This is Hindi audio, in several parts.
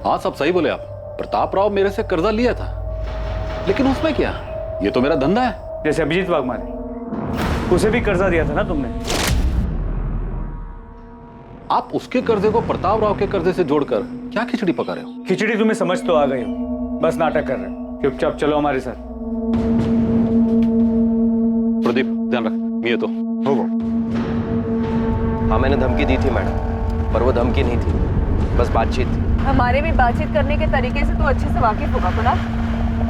हाँ सब सही बोले आप। प्रताप राव मेरे से कर्जा लिया था, लेकिन उसमें क्या, ये तो मेरा धंधा है। जैसे अभिजीत वाघमारे, उसे भी कर्जा दिया था ना तुमने। आप उसके कर्जे को प्रताप राव के कर्जे से जोड़कर क्या खिचड़ी पका रहे हो? खिचड़ी तुम्हें समझ तो आ गई हो, बस नाटक कर रहे हो। चुपचाप चलो हमारे साथ। प्रदीप ध्यान रख, ये तो हो वो। हाँ मैंने धमकी दी थी मैडम, पर वो धमकी नहीं थी, बस बातचीत थी। हमारे भी बातचीत करने के तरीके से तो अच्छे से वाकिफ होगा कुणाल,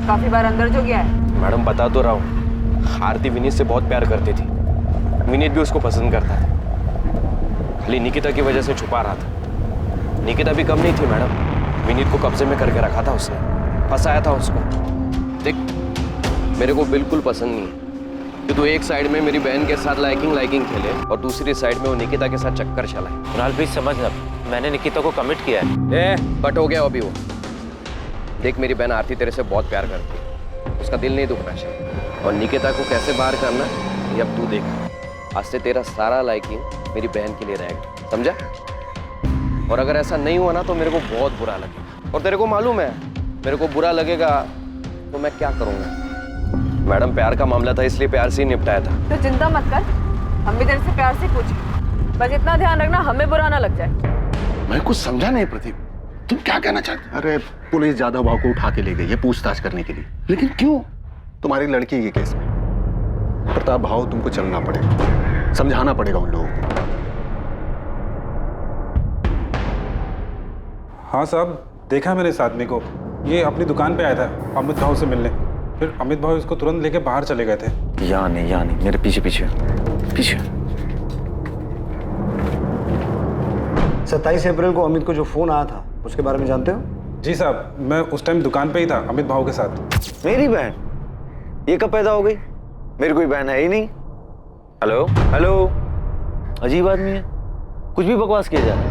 काफी बार अंदर जो गया है। मैडम बता तो रहा हूँ, आरती विनीत से बहुत प्यार करती थी, विनीत भी उसको पसंद करता था, खाली निकिता की वजह से छुपा रहा था। निकिता भी कम नहीं थी मैडम, विनीत को कब्जे में करके रखा था उसने, फंसाया था उसको। देख मेरे को बिल्कुल पसंद नहीं है कि तू एक साइड में मेरी बहन के साथ लाइकिंग खेले और दूसरी साइड में वो निकिता के साथ चक्कर चलाए। कुणाल प्लीज समझ ना, मैंने निकिता को कमिट किया है। बट हो गया अभी वो। देख मेरी बहन आरती तेरे से बहुत प्यार करती है, उसका दिल नहीं दुखना चाहिए, और निकिता को कैसे बाहर करना ये अब तू देख। आज से तेरा सारा लाइकिंग मेरी बहन के लिए रहेगा, समझा? और अगर ऐसा नहीं हुआ ना तो मेरे को बहुत बुरा लगेगा, और तेरे को मालूम है मेरे को बुरा लगेगा तो मैं क्या करूँगा। मैडम प्यार का मामला था इसलिए प्यार से ही निपटाया था। तो चिंता मत कर, हम भी तेरे से प्यार से पूछें, बस इतना ध्यान रखना हमें बुरा ना लग जाए। मैं कुछ समझा नहीं प्रदीप, तुम क्या कहना चाहते? अरे पुलिस जादव भाव को उठा के ले गई है पूछताछ करने के लिए। लेकिन क्यों? तुम्हारी लड़की के केस में प्रताप भाव तुमको चलना पड़ेगा, समझाना पड़ेगा उन लोगों को। हाँ साहब, देखा मैंने इस आदमी को, ये अपनी दुकान पे आया था अमित भाव से मिलने, फिर अमित भाव इसको तुरंत लेके बाहर चले गए थे। यहाँ नहीं, मेरे पीछे पीछे 27 अप्रैल को अमित को जो फोन आया था उसके बारे में जानते हो? जी साहब, मैं उस टाइम दुकान पे ही था अमित भाव के साथ। मेरी बहन ये कब पैदा हो गई? मेरी कोई बहन है ही नहीं। हेलो, अजीब आदमी है, कुछ भी बकवास किया जा रहा है।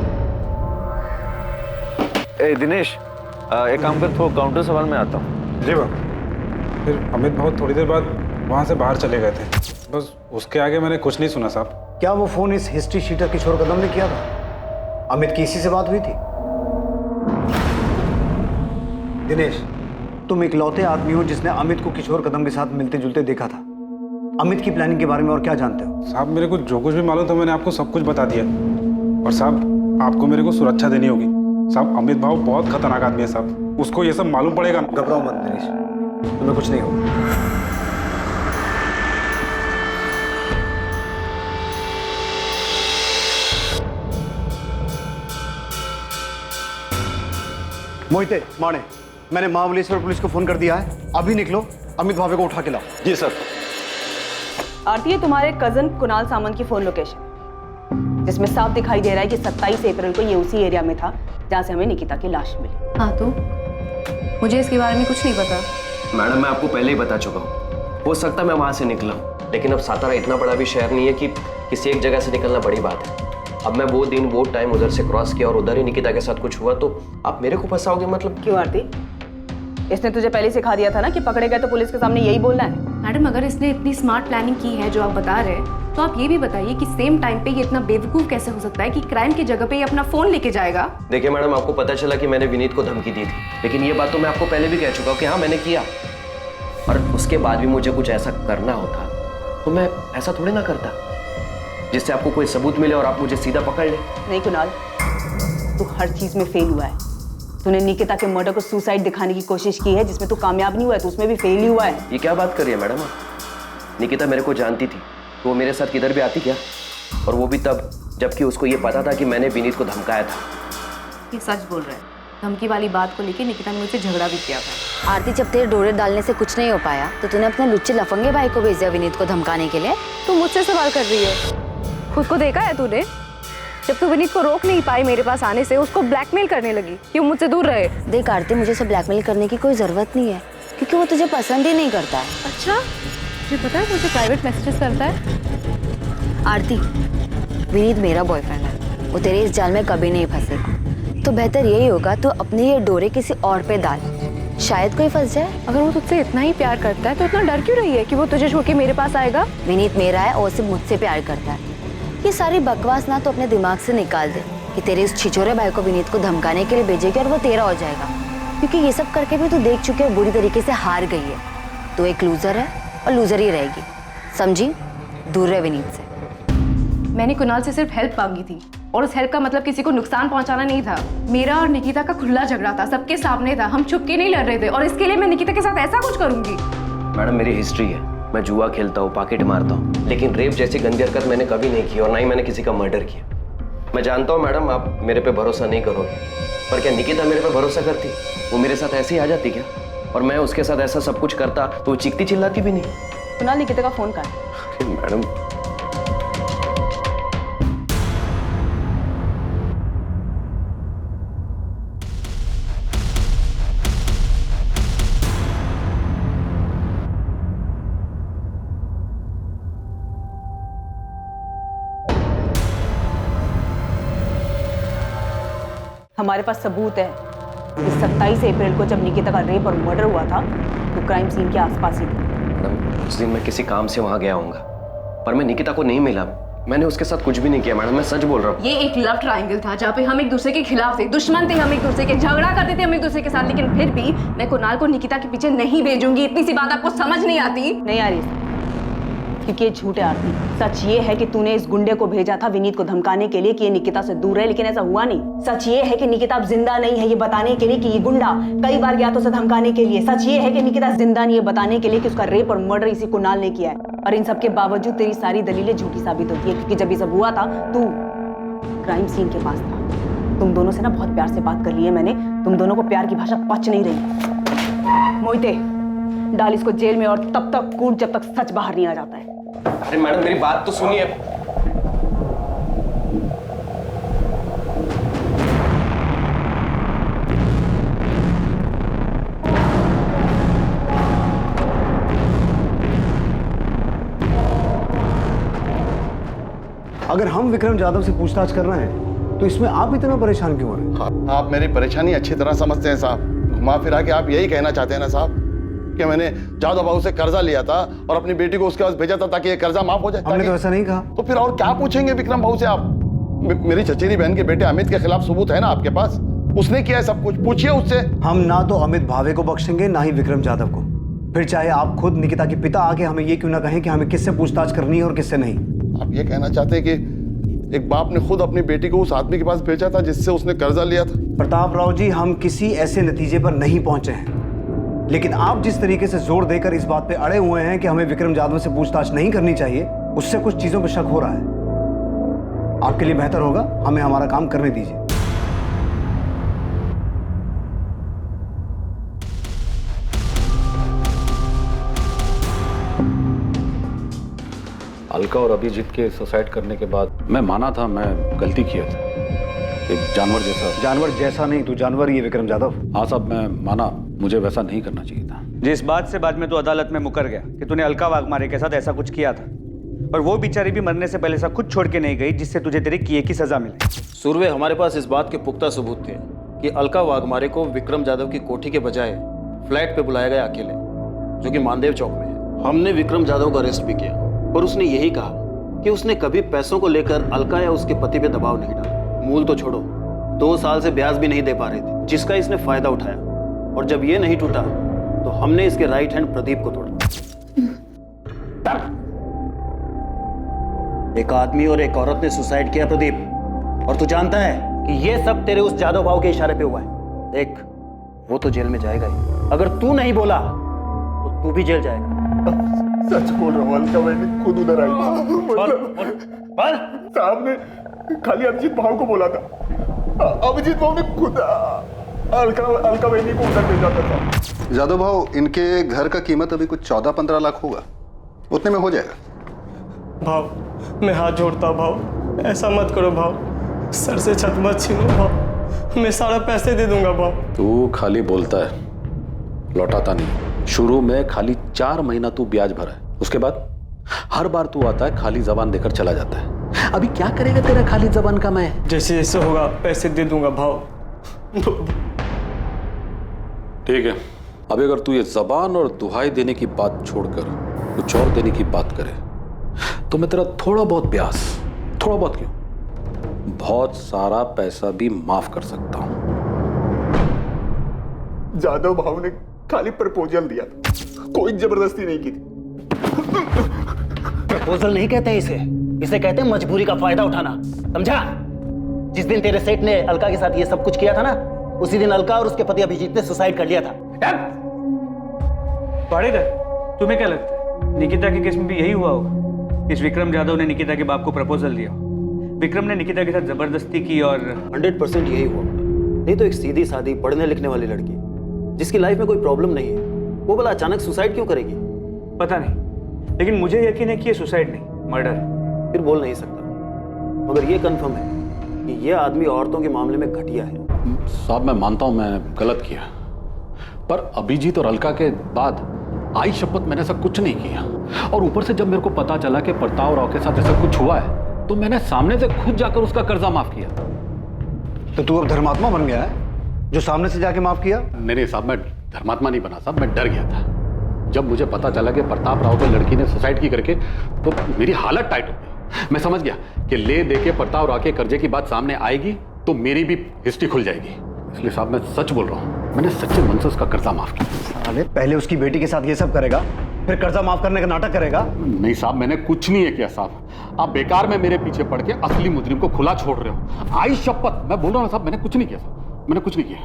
ए दिनेश, एक काम कर, थोड़ा काउंटर सवाल में आता हूँ। जी बाबा। फिर अमित भाव थोड़ी देर बाद वहाँ से बाहर चले गए थे, बस उसके आगे मैंने कुछ नहीं सुना साहब। क्या वो फोन इस हिस्ट्री शीटर किशोर कदम ने किया था? अमित की इसी से बात हुई थी? दिनेश, तुम इकलौते आदमी हो जिसने अमित को किशोर कदम के साथ मिलते जुलते देखा था। अमित की प्लानिंग के बारे में और क्या जानते हो? साहब मेरे को जो कुछ भी मालूम था मैंने आपको सब कुछ बता दिया, और साहब आपको मेरे को सुरक्षा देनी होगी। साहब अमित भाव बहुत खतरनाक आदमी है साहब, उसको ये सब मालूम पड़ेगा। घबराओ मत दिनेश, तुम्हें कुछ नहीं होगा। मोहिते, माने, मैंने महाबलेश्वर पुलिस को फोन कर दिया है, अभी निकलो, अमित भावे को उठा के लाओ। जी सर। आरती है तुम्हारे कजन कुणाल सामंत की फोन लोकेशन, जिसमें साफ दिखाई दे रहा है कि 27 अप्रैल को ये उसी एरिया में था जहाँ से हमें निकिता की लाश मिली। हाँ तो मुझे इसके बारे में कुछ नहीं पता। मैडम मैं आपको पहले ही बता चुका हूँ, हो सकता मैं वहाँ से निकला हूँ, लेकिन अब सातारा इतना बड़ा भी शहर नहीं है कि किसी एक जगह से निकलना बड़ी बात है। अब मैं वो दिन वो टाइम उधर से क्रॉस किया और उधर ही निकिता के साथ कुछ हुआ तो आप मेरे को फंसाओगे? मतलब क्यों आरती, इसने तुझे पहले सिखा दिया था ना कि पकड़े गए तो पुलिस के सामने यही बोलना है? मैडम अगर इसने इतनी स्मार्ट प्लानिंग की है जो आप बता रहे हैं, तो आप ये भी बताइए कि सेम टाइम पे ये इतना बेवकूफ कैसे हो सकता है कि क्राइम की जगह पे ये अपना फोन लेके जाएगा? देखिए मैडम, आपको पता चला कि मैंने विनीत को धमकी दी थी, लेकिन ये बात तो मैं आपको पहले भी कह चुका हूँ कि हाँ मैंने किया, और उसके बाद भी मुझे कुछ ऐसा करना होता तो मैं ऐसा थोड़ी ना करता जिससे आपको कोई सबूत मिले और आप मुझे सीधा पकड़ ले। नहीं कुणाल, तू हर चीज में फेल हुआ है। तूने निकिता के मर्डर को सुसाइड दिखाने की कोशिश की है जिसमें तू कामयाब नहीं हुआ है, तो उसमें भी फेल ही हुआ है। ये क्या बात कर रही है मैडम आप? निकिता मेरे को जानती थी तो वो मेरे साथ किधर भी आती क्या, और वो भी तब जबकि उसको ये पता था कि मैंने विनीत को धमकाया था। ये सच बोल रहे हैं, धमकी वाली बात को लेकर निकिता ने मुझसे झगड़ा भी किया था। आरती, जब तेरे डोरे डालने से कुछ नहीं हो पाया तो तूने अपने लुच्चे लफंगे भाई को भेजा विनीत को धमकाने के लिए। तू मुझसे सवाल कर रही है? खुद को देखा है तूने? जब तू विनीत को रोक नहीं पाई मेरे पास आने से, उसको ब्लैकमेल करने लगी कि वो मुझसे दूर रहे। देख आरती, मुझे सब ब्लैकमेल करने की कोई जरूरत नहीं है, क्योंकि वो तुझे पसंद ही नहीं करता है। अच्छा, तुझे पता है मुझे प्राइवेट मैसेजेस करता है? आरती, विनीत मेरा बॉयफ्रेंड है, वो तेरे इस जाल में कभी नहीं फंसेगा, तो बेहतर यही होगा तो अपने ये डोरे किसी और पे डाल, शायद कोई फंस जाए। अगर वो तुझसे इतना ही प्यार करता है तो इतना डर क्यों रही है कि वो तुझे छोड़ के मेरे पास आएगा? विनीत मेरा है और सिर्फ मुझसे प्यार करता है। ये सारी बकवास ना तो अपने दिमाग से निकाल दे, कि तेरे उस छिछोरे भाई को विनीत को धमकाने के लिए भेजेगी और वो तेरा हो जाएगा, क्योंकि ये सब करके भी तू देख चुके हो बुरी तरीके से हार गई है। तू एक लूजर है और लूजर ही रहेगी, समझी? दूर रहे विनीत से। मैंने कुणाल से सिर्फ हेल्प मांगी थी और उस हेल्प का मतलब किसी को नुकसान पहुंचाना नहीं था। मेरा और निकिता का खुला झगड़ा था, सबके सामने था, हम छुप के नहीं लड़ रहे थे और इसके लिए मैं निकिता के साथ ऐसा कुछ करूंगी? मैडम मेरी हिस्ट्री है, मैं जुआ खेलता हूँ, पॉकेट मारता हूँ, लेकिन रेप जैसी गंदी हरकत मैंने कभी नहीं की और ना ही मैंने किसी का मर्डर किया। मैं जानता हूँ मैडम आप मेरे पे भरोसा नहीं करोगे, पर क्या निकिता मेरे पे भरोसा करती? वो मेरे साथ ऐसे ही आ जाती क्या? और मैं उसके साथ ऐसा सब कुछ करता तो वो चीखती चिल्लाती भी नहीं। कुणाल, निकिता का फोन कहाँ है? मैडम हमारे पास सबूत है कि 27 अप्रैल को जब निकिता का रेप और मर्डर हुआ था तो क्राइम सीन के आसपास ही थे। मैडम उस दिन मैं किसी काम से वहां गया होऊंगा, पर मैं निकिता को नहीं मिला। मैंने उसके साथ कुछ भी नहीं किया मैडम, मैं सच बोल रहा हूँ। ये एक लव ट्रायंगल था जहाँ पे हम एक दूसरे के खिलाफ थे, दुश्मन थे हम एक दूसरे के, झगड़ा करते थे हम एक दूसरे के साथ, लेकिन फिर भी मैं कुणाल को निकिता के पीछे नहीं भेजूंगी। इतनी सी बात आपको समझ नहीं आती? नहीं आ रही, क्योंकि ये झूठ है आरती। सच ये है कि तूने इस गुंडे को भेजा था विनीत को धमकाने के लिए कि ये निकिता से दूर है, लेकिन ऐसा हुआ नहीं। सच ये है कि निकिता अब जिंदा नहीं है, ये बताने के लिए कि ये गुंडा कई बार गया तो उसे धमकाने के लिए। सच ये है कि निकिता जिंदा नहीं है, बताने के लिए कि उसका रेप और मर्डर इसी कुणाल ने किया है। और इन सब के बावजूद तेरी सारी दलीलें झूठी साबित होती है, क्योंकि जब ये सब हुआ था तू क्राइम सीन के पास था। तुम दोनों से ना बहुत प्यार से बात कर ली है मैंने, तुम दोनों को प्यार की भाषा पच नहीं रही। मोहिते, डाल इसको जेल में और तब तक कूट जब तक सच बाहर नहीं आ जाता है। अरे मैडम मेरी बात तो सुनिए। अगर हम विक्रम जाधव से पूछताछ कर रहे हैं तो इसमें आप इतना परेशान क्यों हो रहे हैं? आप मेरी परेशानी अच्छी तरह समझते हैं साहब। घुमा फिरा के आप यही कहना चाहते हैं ना साहब कि मैंने जादव बाबू से कर्जा लिया था और अपनी बेटी को उसके पास भेजा था ताकि ये कर्जा माफ हो जाए। हमने तो ऐसा नहीं कहा। तो फिर और क्या पूछेंगे विक्रम बाबू से आप? मेरी चचेरी बहन के बेटे अमित के खिलाफ सबूत है ना आपके पास, उसने किया है सब कुछ, पूछिए उससे। हम ना तो अमित भावे को बख्शेंगे ना ही विक्रम जाधव को, फिर चाहे आप खुद निकिता के पिता आके हमें ये क्यों ना कहें कि हमें किससे पूछताछ करनी है और किससे नहीं। आप ये कहना चाहते हैं कि एक बाप ने खुद अपनी बेटी को उस आदमी के पास भेजा था जिससे उसने कर्जा लिया था? प्रताप राव जी, हम किसी ऐसे नतीजे पर नहीं पहुंचे हैं, लेकिन आप जिस तरीके से जोर देकर इस बात पे अड़े हुए हैं कि हमें विक्रम जाधव से पूछताछ नहीं करनी चाहिए, उससे कुछ चीजों पर शक हो रहा है। आपके लिए बेहतर होगा हमें हमारा काम करने दीजिए। अलका और अभिजीत के सुसाइड करने के बाद मैं माना था मैं गलती किया था, एक जानवर जैसा। जानवर जैसा नहीं, तू जानवर ही है विक्रम जाधव। हाँ साहब, मैं माना मुझे वैसा नहीं करना चाहिए था। जिस बात से बाद में तू अदालत में मुकर गया कि तूने अलका वाघमारे के साथ ऐसा कुछ किया था, और वो बेचारी भी मरने से पहले ऐसा कुछ छोड़ के नहीं गई जिससे तुझे तेरे किए की सजा मिले। सुरवे, हमारे पास इस बात के पुख्ता सबूत थे कि अलका वाघमारे को विक्रम जाधव की कोठी के बजाय फ्लैट पे बुलाया गया अकेले, जो कि मानदेव चौक में है। हमने विक्रम जाधव को अरेस्ट भी किया और उसने यही कहा कि उसने कभी पैसों को लेकर अलका या उसके पति पे दबाव नहीं डाला। मूल तो छोड़ो, 2 साल से ब्याज भी नहीं दे पा रही थी, जिसका इसने फायदा उठाया, और जब ये नहीं टूटा तो हमने इसके राइट हैंड प्रदीप को तोड़ा। एक आदमी और एक औरत ने सुसाइड किया प्रदीप, और तू जानता है कि ये सब तेरे उस जादव भाव के इशारे पे हुआ है। देख, वो तो जेल में जाएगा ही, अगर तू नहीं बोला तो तू भी जेल जाएगा। सच बोल रहा हूँ, अलका मैंने खुद उधर आई साहब ने खाली अभिजीत भाव को बोला था। अभिजीत भाव ने खुद अलका बहनी को उधर भेजा था। जादव भाव, इनके घर का कीमत अभी कुछ 14-15 लाख होगा, उतने में हो जाएगा। भाव, मैं हाथ जोड़ता भाव, ऐसा मत करो भाव, सर से छत मत छीनो भाव, मैं सारा पैसे दे दूंगा भाव। तू खाली बोलता है, लौटाता नहीं। शुरू में खाली 4 महीना तू ब्याज भरा है, उसके बाद हर बार तू आता है खाली जबान देकर चला जाता है। अभी क्या करेगा तेरा खाली जबान का मैं? जैसे जैसे होगा पैसे दे दूंगा भाव। ठीक है, अभी अगर तू ये जबान और दुहाई देने की बात छोड़कर कुछ और देने की बात करे तो मैं तेरा थोड़ा बहुत ब्याज, थोड़ा बहुत क्यों, बहुत सारा पैसा भी माफ कर सकता हूं। जादव भाव ने खाली प्रपोजल दिया था, कोई जबरदस्ती नहीं की थी। प्रपोजल नहीं कहते हैं इसे कहते हैं मजबूरी का फायदा उठाना, समझा? जिस दिन तेरे सेठ ने अलका के साथ ये सब कुछ किया था ना, उसी दिन अलका और उसके पति अभिजीत ने सुसाइड कर लिया था। पाड़ेकर, तुम्हें क्या लगता है निकिता के केस में भी यही हुआ होगा? इस विक्रम जाधव ने निकिता के बाप को प्रपोजल दिया, विक्रम ने निकिता के साथ जबरदस्ती की और 100% यही हुआ। नहीं तो एक सीधी सादी पढ़ने लिखने वाली लड़की जिसकी लाइफ में कोई प्रॉब्लम नहीं है, वो भला अचानक सुसाइड क्यों करेगी? पता नहीं, लेकिन मुझे यकीन है कि ये सुसाइड नहीं, मर्डर है। फिर बोल नहीं सकता, मगर ये कंफर्म है कि ये आदमी औरतों के मामले में घटिया है। साहब मैं मानता हूं मैंने गलत किया, पर अभिजीत और अलका के बाद आई शपथ मैंने ऐसा कुछ नहीं किया। और ऊपर से जब मेरे को पता चला कि प्रताप राव के साथ ऐसा कुछ हुआ है, तो मैंने सामने से खुद जाकर उसका कर्जा माफ किया। तो तू अब धर्मात्मा बन गया है जो सामने से जाके माफ किया? नहीं साहब, मैं धर्मात्मा नहीं बना साहब, मैं डर गया था। जब मुझे पता चला कि प्रताप राव की लड़की ने सुसाइड की करके, तो मेरी हालत टाइट हो गई। मैं समझ गया कि ले दे के प्रताप राव के कर्जे की बात सामने आएगी तो मेरी भी हिस्ट्री खुल जाएगी। इसलिए साहब मैं सच बोल रहा हूँ, मैंने सच्चे मन से उसका कर्जा माफ किया। साले पहले उसकी बेटी के साथ ये सब करेगा, फिर कर्जा माफ करने का नाटक करेगा? नहीं साहब, मैंने कुछ नहीं है किया साहब। आप बेकार में मेरे पीछे पड़ के असली मुजरिम को खुला छोड़ रहे हो। आई शपथ मैं बोल रहा हूँ साहब, मैंने कुछ नहीं किया साहब, मैंने कुछ नहीं किया।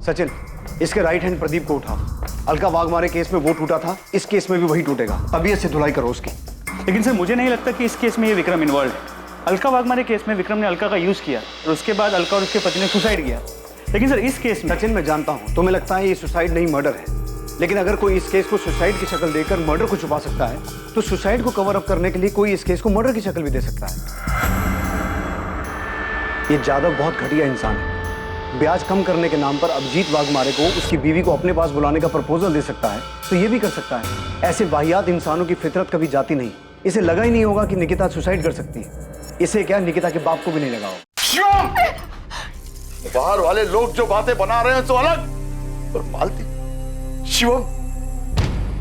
सचिन, इसके राइट हैंड प्रदीप को उठा। अलका वाघमारे केस में वो टूटा था, इस केस में भी वही टूटेगा। तबीयत से धुलाई करो उसकी। लेकिन सर मुझे नहीं लगता कि इस केस में ये विक्रम इन्वॉल्व है। अलका वाघमारे केस में विक्रम ने अलका का यूज किया और उसके बाद अलका और उसके पति ने सुसाइड किया। लेकिन सर इस केस में सचिन, मैं जानता हूं तुम्हें लगता है ये सुसाइड नहीं मर्डर है, लेकिन अगर कोई इस केस को सुसाइड की शक्ल देकर मर्डर को छुपा सकता है, तो सुसाइड को कवर अप करने के लिए कोई इस केस को मर्डर की शक्ल भी दे सकता है। ये जादव बहुत घटिया इंसान है। ब्याज कम करने के नाम पर अभिजीत वाघमारे को उसकी बीवी को अपने पास बुलाने का प्रपोजल दे सकता है, तो ये भी कर सकता है। ऐसे वाहियात इंसानों की फितरत कभी जाती नहीं। इसे लगा ही नहीं होगा कि निकिता सुसाइड कर सकती है। इसे क्या निकिता के बाप को भी नहीं लगा हो। बाहर वाले लोग जो बातें बना रहे हैं तो अलग, और मालती, शिवम,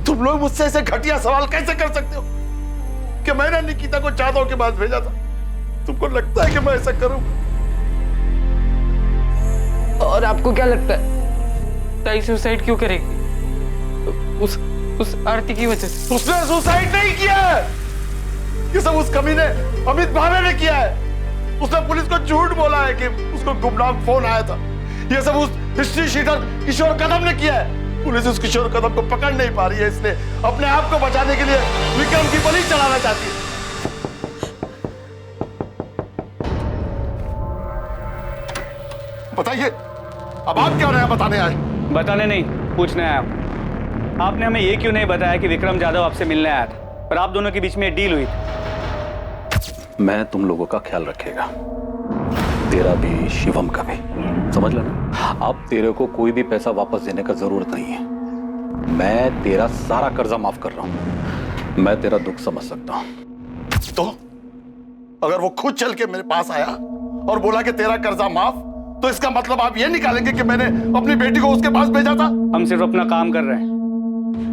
तुम लोग मुझसे ऐसे घटिया सवाल कैसे कर सकते हो कि मैंने निकिता को जादव के पास भेजा था? तुमको लगता है कि मैं ऐसा करूं? और आपको क्या लगता है ताई सुसाइड क्यों करेगी? उस आरती की वजह से। उसने सुसाइड नहीं किया है, ये सब उस कमीने अमित भावे ने किया है। उसने पुलिस को झूठ बोला है कि उसको गुमनाम फोन आया था। ये सब उस हिस्ट्री शीटर किशोर कदम ने किया है। पुलिस उस किशोर कदम को पकड़ नहीं पा रही है, इसलिए अपने आप को बचाने के लिए विक्रम की बलि चढ़ाना चाहती है। बताइए, अब आप क्या नया बताने आए? बताने नहीं, पूछने आया। आपने हमें ये क्यों नहीं बताया कि विक्रम जाधव आपसे मिलने आया था, पर आप दोनों के बीच में डील हुई थी? मैं तुम लोगों का ख्याल रखेगा, तेरा भी शिवम का भी, समझ लेना। अब तेरे को कोई भी पैसा वापस देने का जरूरत नहीं है। मैं तेरा सारा कर्जा माफ कर रहा हूं। मैं तेरा दुख समझ सकता हूं। तो अगर वो खुद चल के मेरे पास आया और बोला कि तेरा कर्जा माफ, तो इसका मतलब आप ये निकालेंगे कि मैंने अपनी बेटी को उसके पास भेजा था? हम सिर्फ अपना काम कर रहे हैं।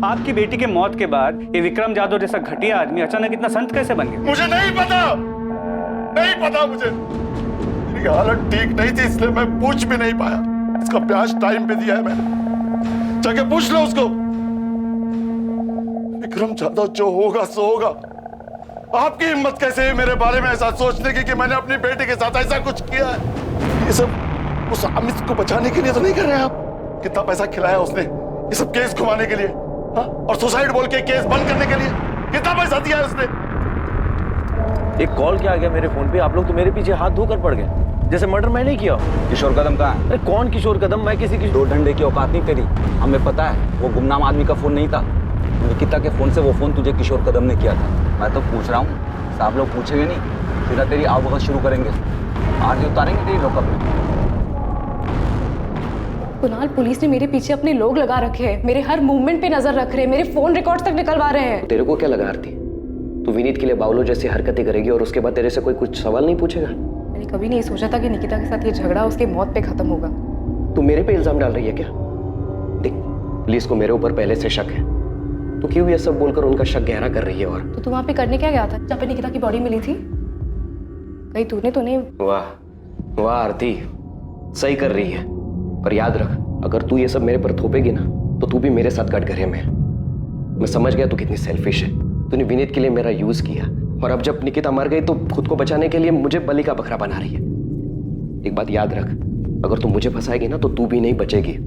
आपकी बेटी के मौत के बाद ये विक्रम जाधव जैसा घटिया आदमी अचानक इतना संत कैसे बन गया? मुझे नहीं पता, नहीं पता मुझे। मेरी हालत ठीक नहीं थी, इसलिए मैं पूछ भी नहीं पाया। इसका ब्याज टाइम पे दिया है मैंने, जाके पूछ लो उसको। विक्रम जाधव जो होगा सो होगा। आपकी हिम्मत कैसे है मेरे बारे में ऐसा सोचने की कि मैंने अपनी बेटी के साथ ऐसा कुछ किया है? ये सब उस अमित को बचाने के लिए तो नहीं कर रहे आप? कितना पैसा खिलाया उसने ये सब केस घुमाने के लिए, हाँ? और सुसाइड बोल के केस बंद करने के लिए कितना पैसा दिया है उसने? एक कॉल क्या आ गया मेरे फोन पे, आप लोग तो मेरे पीछे हाथ धोकर पड़ गए, जैसे मर्डर मैं नहीं किया। किशोर कदम कहाँ है? अरे कौन किशोर कदम? मैं किसी की दो डंडे की औकात नहीं तेरी, हमें पता है। वो गुमनाम आदमी का फोन नहीं था, निकिता के फोन से वो फोन तुझे किशोर कदम ने किया था। मैं तो पूछ रहा हूँ, साहब लोग पूछेंगे नहीं, सीधा तेरी आवभगत शुरू करेंगे, आज उतारेंगे तेरी लॉकअप में। कुणाल, पुलिस ने मेरे पीछे अपने लोग लगा रखे हैं, मेरे हर मूवमेंट पे नजर रख रहे हैं, मेरे फोन रिकॉर्ड्स तक निकलवा रहे हैं। तेरे को क्या लगा आरती, तू विनीत के लिए बावलो जैसी हरकतें करेगी और उसके बाद तेरे से कोई कुछ सवाल नहीं पूछेगा? मैंने कभी नहीं सोचा था कि निकिता के साथ ये झगड़ा उसके मौत पे खत्म होगा। तू मेरे पे इल्जाम डाल रही है क्या? देख, पुलिस को मेरे ऊपर पहले से शक है, तो क्यों ये सब बोलकर उनका शक गहरा कर रही है? और तो तू वहाँ पे करने क्या गया था जहाँ पे निकिता की बॉडी मिली थी? कहीं तूने तो नहीं? वाह वाह आरती, सही कर रही है। पर याद रख, अगर तू ये सब मेरे पर थोपेगी ना तो तू भी मेरे साथ कटघरे में है। मैं समझ गया तू कितनी सेल्फिश है। तूने विनीत के लिए मेरा यूज किया और अब जब निकिता मर गई तो खुद को बचाने के लिए मुझे बलि का बकरा बना रही है। एक बात याद रख, अगर तू मुझे फंसाएगी ना तो तू भी नहीं बचेगी।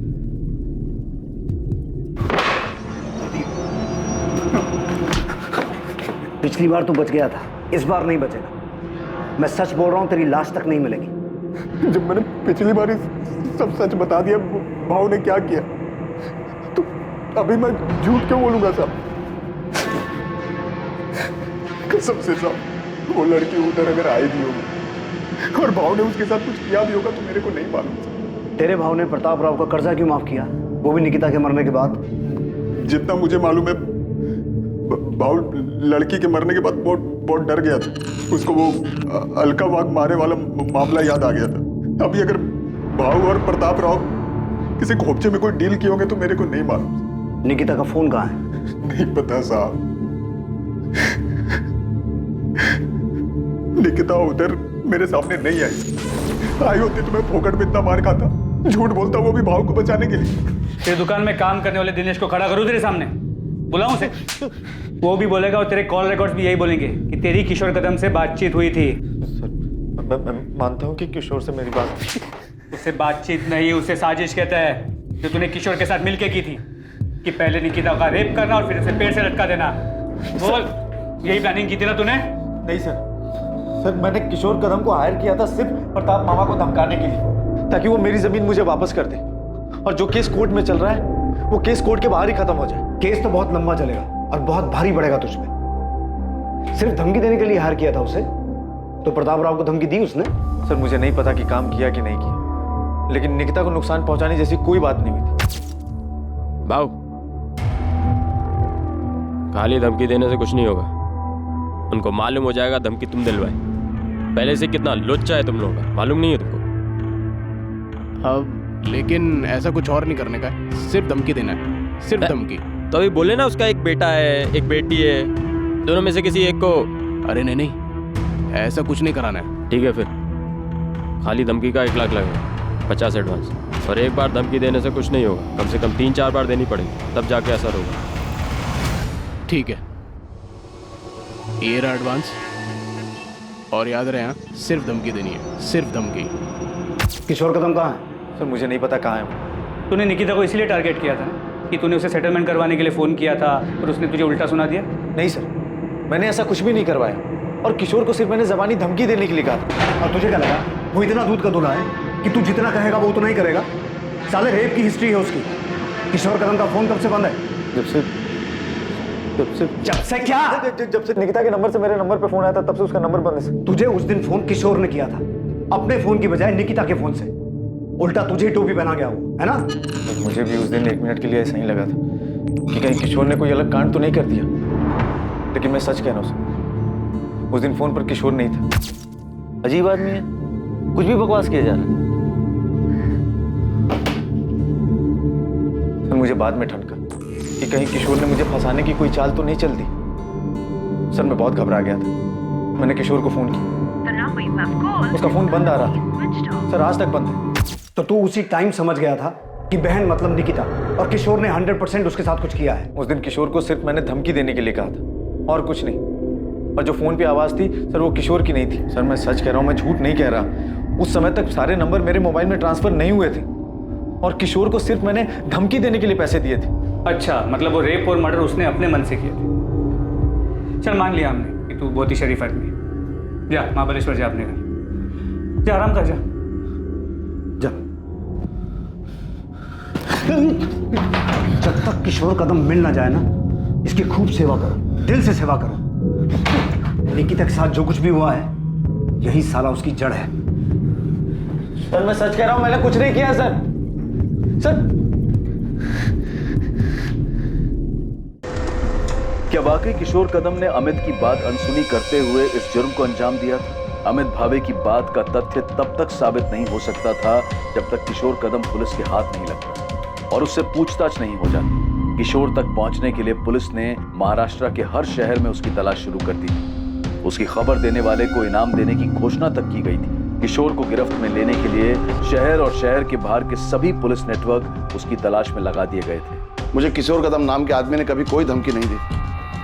पिछली बार तू बच गया था, इस बार नहीं बचेगा। मैं सच बोल रहा हूं, तेरी लाश तक नहीं मिलेगी। जब मैंने पिछली बार सब सच बता दिया भाव ने क्या किया, तो अभी मैं झूठ क्यों बोलूंगा साहब? कसम से साहब, वो लड़की उधर अगर आई भी होगी और भाव ने उसके साथ कुछ किया भी होगा तो मेरे को नहीं मालूम। तेरे भाव ने प्रताप राव का कर्जा क्यों माफ किया, वो भी निकिता के मरने के बाद? जितना मुझे मालूम है, भाव लड़की के मरने के बाद बहुत डर गया था। उसको वो अलका वाघमारे वाला मामला याद आ गया था। अभी अगर भाव और प्रताप राव किसी खोपचे में कोई डील किए होंगे तो मेरे को नहीं मालूम। निकिता का फोन कहाँ है? नहीं पता साहब। निकिता उधर मेरे सामने नहीं आई होती तो मैं फोकट में इतना मार खाता। झूठ बोलता, वो भी भाव को बचाने के लिए। तेरी दुकान में काम करने वाले दिनेश को खड़ा करूं तेरे सामने, बुलाऊं उसे? वो भी बोलेगा और तेरे कॉल रिकॉर्ड्स भी यही बोलेंगे कि तेरी किशोर कदम से बातचीत हुई थी। सर, मैं मानता हूँ कि किशोर से मेरी बात। उससे बातचीत नहीं, उसे साजिश कहता है, जो तूने किशोर के साथ मिलके की थी कि पहले निकिता का रेप करना और फिर उसे पेड़ से लटका देना। बोल, यही प्लानिंग की थी ना तूने? नहीं सर, मैंने किशोर कदम को हायर किया था सिर्फ प्रताप मामा को धमकाने के लिए, ताकि वो मेरी जमीन मुझे वापस कर दे। और जो केस कोर्ट में चल रहा है वो केस कोर्ट के बाहर ही खत्म हो जाए। केस तो बहुत लंबा चलेगा और बहुत भारी पड़ेगा तुझ पे। सिर्फ धमकी देने के लिए हायर किया था उसे, तो प्रताप राव को धमकी दी उसने? सर, मुझे नहीं पता कि काम किया कि नहीं किया, लेकिन निकिता को नुकसान पहुंचाने जैसी कोई बात नहीं हुई थी। भाऊ, खाली धमकी देने से कुछ नहीं होगा। उनको मालूम हो जाएगा धमकी तुम दिलवाए। पहले से कितना लुच्चा है तुम लोगों का, मालूम नहीं है तुमको? अब लेकिन ऐसा कुछ और नहीं करने का है, सिर्फ धमकी देना है, सिर्फ धमकी। तो अभी बोले ना उसका एक बेटा है, एक बेटी है, दोनों में से किसी एक को। अरे नहीं, ऐसा कुछ नहीं कराना है। ठीक है, फिर खाली धमकी का 1 लाख लगेगा, 50 एडवांस। और एक बार धमकी देने से कुछ नहीं होगा, कम से कम 3-4 बार देनी पड़ेगी, तब जाके असर होगा। ठीक है, ये रहा एडवांस। और याद रहे, हाँ, सिर्फ धमकी देनी है, सिर्फ धमकी। किशोर कदम कहाँ है? सर, मुझे नहीं पता कहाँ है। तूने निकिता को इसीलिए टारगेट किया था ना कि तूने उसे सेटलमेंट करवाने के लिए फोन किया था और उसने तुझे उल्टा सुना दिया? नहीं सर, मैंने ऐसा कुछ भी नहीं करवाया, और किशोर को सिर्फ मैंने जबानी धमकी देने के लिए कहा था। और तुझे क्या लगा वो इतना दूध का दूल्हा है कि तू जितना कहेगा वो उतना ही करेगा? साले रेप की हिस्ट्री है उसकी। किशोर कदम का फोन कब से बंद है? जब से क्या? जब से निकिता के नंबर से मेरे नंबर पे फोन आया था, तब से उसका नंबर बंद है। तुझे उस दिन फोन किशोर ने किया था, अपने फोन की बजाय निकिता के फोन से। उल्टा तुझे ही टोपी पहना गया वो, है ना? मुझे भी उस दिन 1 मिनट के लिए ऐसा ही लगा था कि कहीं किशोर ने कोई अलग कांड तो नहीं कर दिया, लेकिन मैं सच कह रहा हूँ, उस दिन फोन पर किशोर नहीं था। अजीब आदमी है, कुछ भी बकवास किया जा रहा है। सर, मुझे बाद में ठनका कि कहीं किशोर ने मुझे फंसाने की कोई चाल तो नहीं चल दी। सर, मैं बहुत घबरा गया था। मैंने किशोर को फोन किया, उसका फोन बंद आ रहा था। सर, आज तक बंद है। तो तू उसी टाइम समझ गया था कि बहन मतलब निकिता, और किशोर ने 100% उसके साथ कुछ किया है। उस दिन किशोर को सिर्फ मैंने धमकी देने के लिए कहा था, और कुछ नहीं। और जो फोन पे आवाज थी सर, वो किशोर की नहीं थी। सर, मैं सच कह रहा हूँ, मैं झूठ नहीं कह रहा। उस समय तक सारे नंबर मेरे मोबाइल में ट्रांसफर नहीं हुए थे, और किशोर को सिर्फ मैंने धमकी देने के लिए पैसे दिए थे। अच्छा, मतलब वो रेप और मर्डर उसने अपने मन से किए थे। चल, मान लिया हमने कि तू बहुत ही शरीफ आदमी है। जा महाबलेश्वर, जा अपने घर, जा आराम कर, जा। जब तक किशोर कदम मिल ना जाए ना, इसकी खूब सेवा करो, दिल से सेवा करो। निकिता के साथ जो कुछ भी हुआ है, यही साला उसकी जड़ है। सर, मैं सच कह रहा हूं, मैंने कुछ नहीं किया सर। क्या वाकई किशोर कदम ने अमित की बात अनसुनी करते हुए इस जुर्म को अंजाम दिया था? अमित भावे की बात का तथ्य तब तक साबित नहीं हो सकता था जब तक किशोर कदम पुलिस के हाथ नहीं लगता और उससे पूछताछ नहीं हो जाती। किशोर तक पहुंचने के लिए पुलिस ने महाराष्ट्र के हर शहर में उसकी तलाश शुरू कर दी। उसकी खबर देने वाले को इनाम देने की घोषणा तक की गई थी। किशोर को गिरफ्त में लेने के लिए शहर और शहर के बाहर के सभी पुलिस नेटवर्क उसकी तलाश में लगा दिए गए थे। मुझे किशोर कदम नाम के आदमी ने कभी कोई धमकी नहीं दी,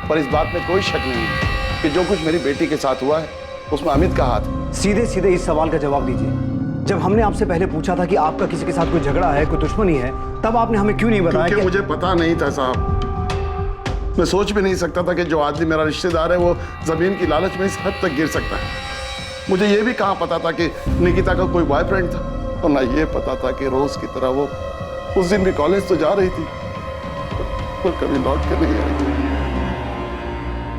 पर इस बात में कोई शक नहीं है कि जो कुछ मेरी बेटी के साथ हुआ है उसमें अमित का हाथ है। सीधे सीधे इस सवाल का जवाब दीजिए। जब हमने आपसे पहले पूछा था कि आपका किसी के साथ कोई झगड़ा है, कोई दुश्मनी है, तब आपने हमें क्यों नहीं बताया? क्योंकि मुझे पता नहीं था साहब। मैं सोच भी नहीं सकता था कि जो आदमी मेरा रिश्तेदार है वो जमीन की लालच में इस हद तक गिर सकता है। मुझे ये भी कहाँ पता था कि निकिता का कोई बॉयफ्रेंड था, और ना ये पता था कि रोज की तरह वो उस दिन भी कॉलेज तो जा रही थी पर कभी लौट कर नहीं आई,